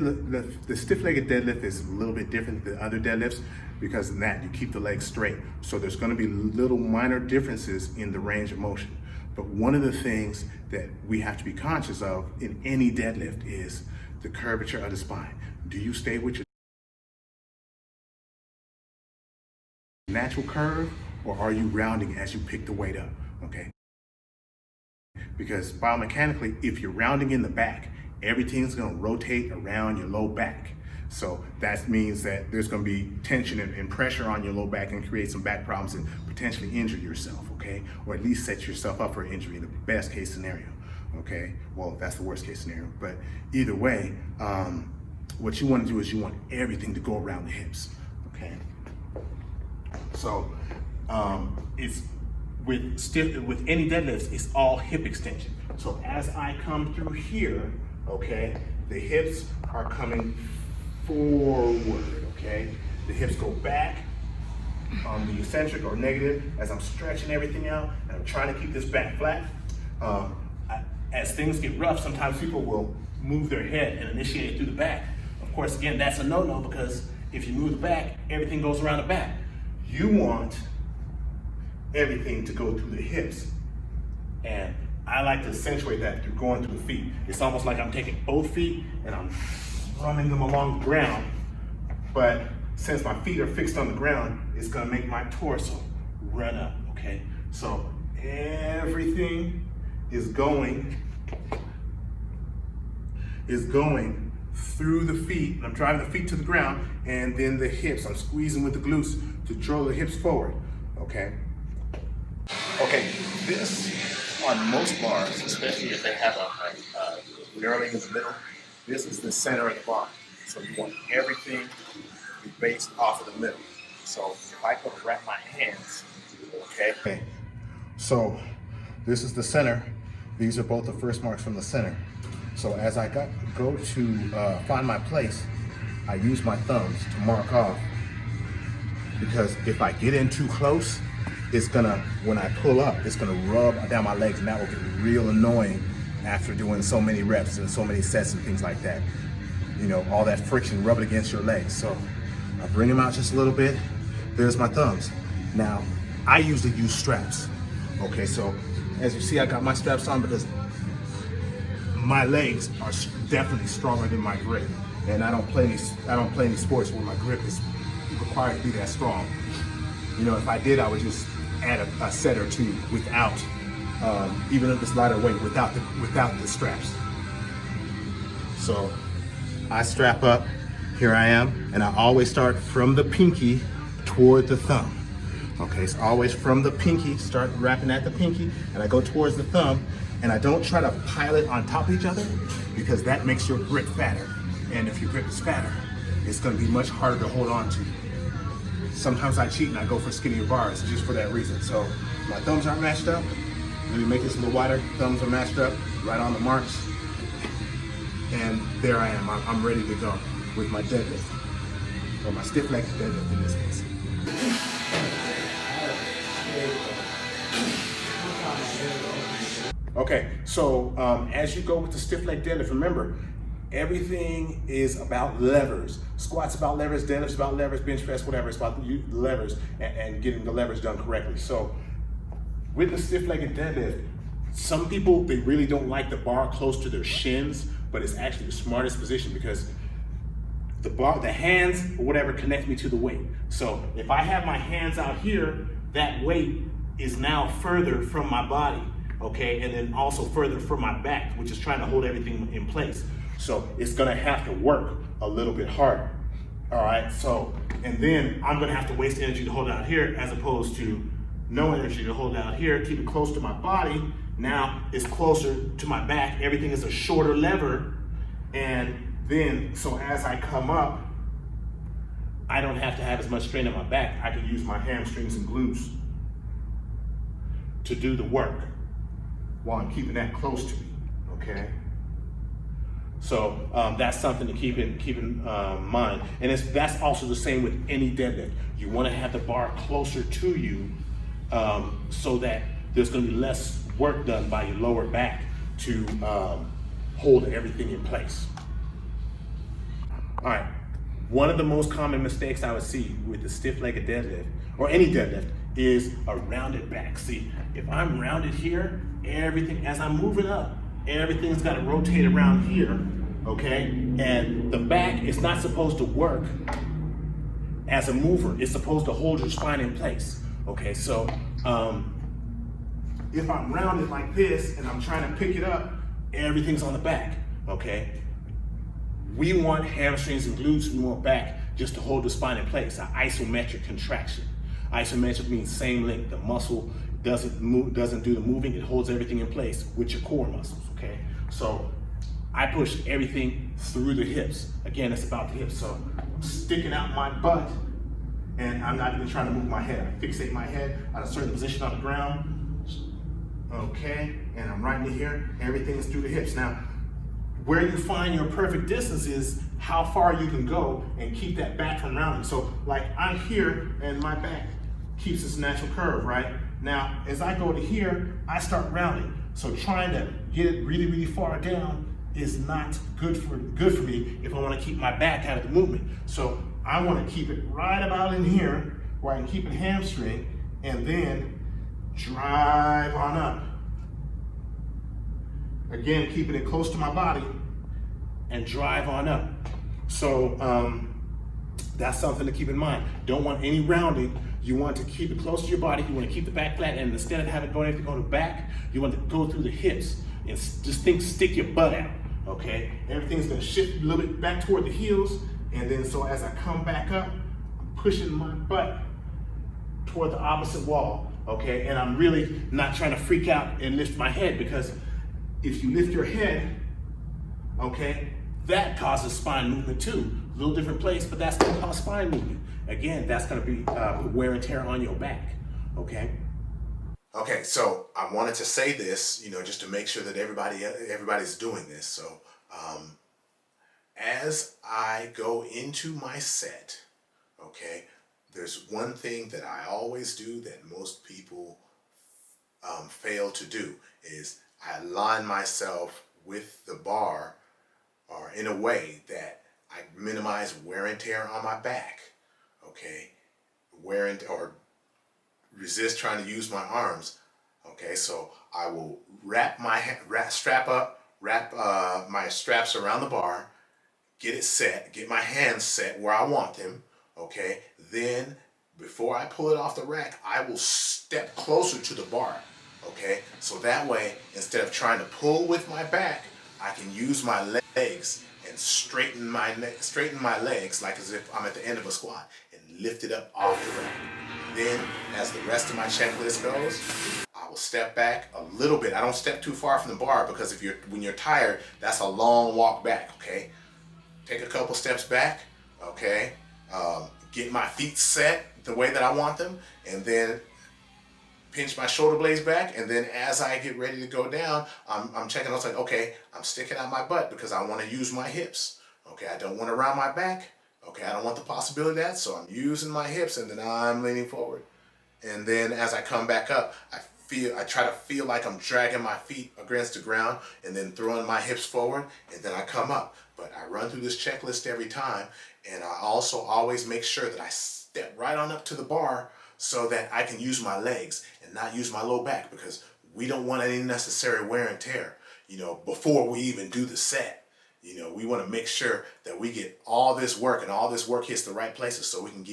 The stiff-legged deadlift is a little bit different than other deadlifts because in that you keep the legs straight. So there's going to be little minor differences in the range of motion. But one of the things that we have to be conscious of in any deadlift is the curvature of the spine. Do you stay with your natural curve, or are you rounding as you pick the weight up? Okay. Because biomechanically, if you're rounding in the back, everything's going to rotate around your low back. So that means that there's going to be tension and pressure on your low back and create some back problems and potentially injure yourself, okay? Or at least set yourself up for injury in the best case scenario, okay? Well, that's the worst case scenario. But either way, what you want to do is you want everything to go around the hips, okay? So it's with any deadlifts, it's all hip extension. So as I come through here, okay, the hips are coming forward, okay? The hips go back on the eccentric or negative as I'm stretching everything out and I'm trying to keep this back flat. As things get rough, sometimes people will move their head and initiate it through the back. Of course, again, that's a no-no because if you move the back, everything goes around the back. You want everything to go through the hips. And I like to accentuate that through going through the feet. It's almost like I'm taking both feet and I'm running them along the ground. But since my feet are fixed on the ground, it's gonna make my torso run up, okay? So everything is going through the feet. I'm driving the feet to the ground, and then the hips, I'm squeezing with the glutes to draw the hips forward, okay? Okay, this on most bars, especially if they have a knurling in the middle, this is the center of the bar. So you want everything to be based off of the middle. So if I go to wrap my hands, okay? So this is the center. These are both the first marks from the center. So as I go to find my place, I use my thumbs to mark off, because if I get in too close, it's gonna, when I pull up, it's gonna rub down my legs, and that will get real annoying after doing so many reps and so many sets and things like that. You know, all that friction rubbing against your legs. So I bring them out just a little bit. There's my thumbs. Now, I usually use straps. Okay, so as you see, I got my straps on because my legs are definitely stronger than my grip, and I don't play any sports where my grip is required to be that strong. You know, if I did, I would just add a set or two without, even if it's lighter weight, without the straps. So I strap up. Here I am, and I always start from the pinky toward the thumb. Okay, so always from the pinky, start wrapping at the pinky, and I go towards the thumb, and I don't try to pile it on top of each other because that makes your grip fatter. And if your grip is fatter, it's gonna be much harder to hold on to. Sometimes I cheat and I go for skinnier bars just for that reason. So my thumbs aren't matched up. Let me make this a little wider. Thumbs are matched up, right on the marks. And there I am, I'm ready to go with my deadlift, or my stiff-legged deadlift in this case. Okay, so as you go with the stiff-legged deadlift, remember, everything is about levers. Squats about levers, deadlifts about levers, bench press, whatever. It's about the levers and getting the levers done correctly. So with the stiff-legged deadlift, some people, they really don't like the bar close to their shins, but it's actually the smartest position because the hands or whatever connect me to the weight. So if I have my hands out here, that weight is now further from my body, okay? And then also further from my back, which is trying to hold everything in place. So it's gonna have to work a little bit harder, all right? So, and then I'm gonna have to waste energy to hold it out here as opposed to no energy to hold it out here, keep it close to my body. Now it's closer to my back. Everything is a shorter lever. And then, so as I come up, I don't have to have as much strain on my back. I can use my hamstrings and glutes to do the work while I'm keeping that close to me, okay? So that's something to keep in mind. And that's also the same with any deadlift. You wanna have the bar closer to you so that there's gonna be less work done by your lower back to hold everything in place. All right. One of the most common mistakes I would see with the stiff-legged deadlift, or any deadlift, is a rounded back. See, if I'm rounded here, everything, as I'm moving up, everything's got to rotate around here, okay? And the back is not supposed to work as a mover. It's supposed to hold your spine in place, okay? So if I'm rounded like this and I'm trying to pick it up, everything's on the back, okay? We want hamstrings and glutes, we want back just to hold the spine in place, an isometric contraction. Isometric means same length. The muscle doesn't do the moving, it holds everything in place with your core muscles, okay? So I push everything through the hips. Again, it's about the hips. So I'm sticking out my butt and I'm not even trying to move my head. I fixate my head at a certain position on the ground, okay? And I'm right in here, everything is through the hips. Now, where you find your perfect distance is how far you can go and keep that back from rounding. So like I'm here and my back keeps its natural curve, right? Now, as I go to here, I start rounding. So trying to get it really, really far down is not good for me if I want to keep my back out of the movement. So I want to keep it right about in here where I can keep it hamstring and then drive on up. Again, keeping it close to my body and drive on up. So that's something to keep in mind. Don't want any rounding. You want to keep it close to your body. You want to keep the back flat, and instead of having everything go to the back, you want to go through the hips and just stick your butt out, okay? Everything's gonna shift a little bit back toward the heels, and then so as I come back up, I'm pushing my butt toward the opposite wall, okay? And I'm really not trying to freak out and lift my head, because if you lift your head, okay, that causes spine movement too. A little different place, but that's gonna cause spine movement. Again, that's gonna be wear and tear on your back, okay? Okay, so I wanted to say this, just to make sure that everybody's doing this. So as I go into my set, okay, there's one thing that I always do that most people fail to do is I align myself with the bar or in a way that I minimize wear and tear on my back, okay? Or resist trying to use my arms, okay? So I will wrap my straps around the bar, get it set, get my hands set where I want them, okay? Then before I pull it off the rack, I will step closer to the bar, okay? So that way, instead of trying to pull with my back, I can use my legs and straighten my legs like as if I'm at the end of a squat and lift it up off the rack. Then, as the rest of my checklist goes, I will step back a little bit. I don't step too far from the bar because when you're tired, that's a long walk back, okay? Take a couple steps back, okay? Get my feet set the way that I want them, and then pinch my shoulder blades back, and then as I get ready to go down, I'm checking out like, okay, I'm sticking out my butt because I want to use my hips. Okay, I don't want to round my back. Okay, I don't want the possibility of that, so I'm using my hips, and then I'm leaning forward. And then as I come back up, I try to feel like I'm dragging my feet against the ground and then throwing my hips forward, and then I come up. But I run through this checklist every time, and I also always make sure that I step right on up to the bar so that I can use my legs and not use my low back, because we don't want any necessary wear and tear, before we even do the set. We want to make sure that we get all this work and all this work hits the right places so we can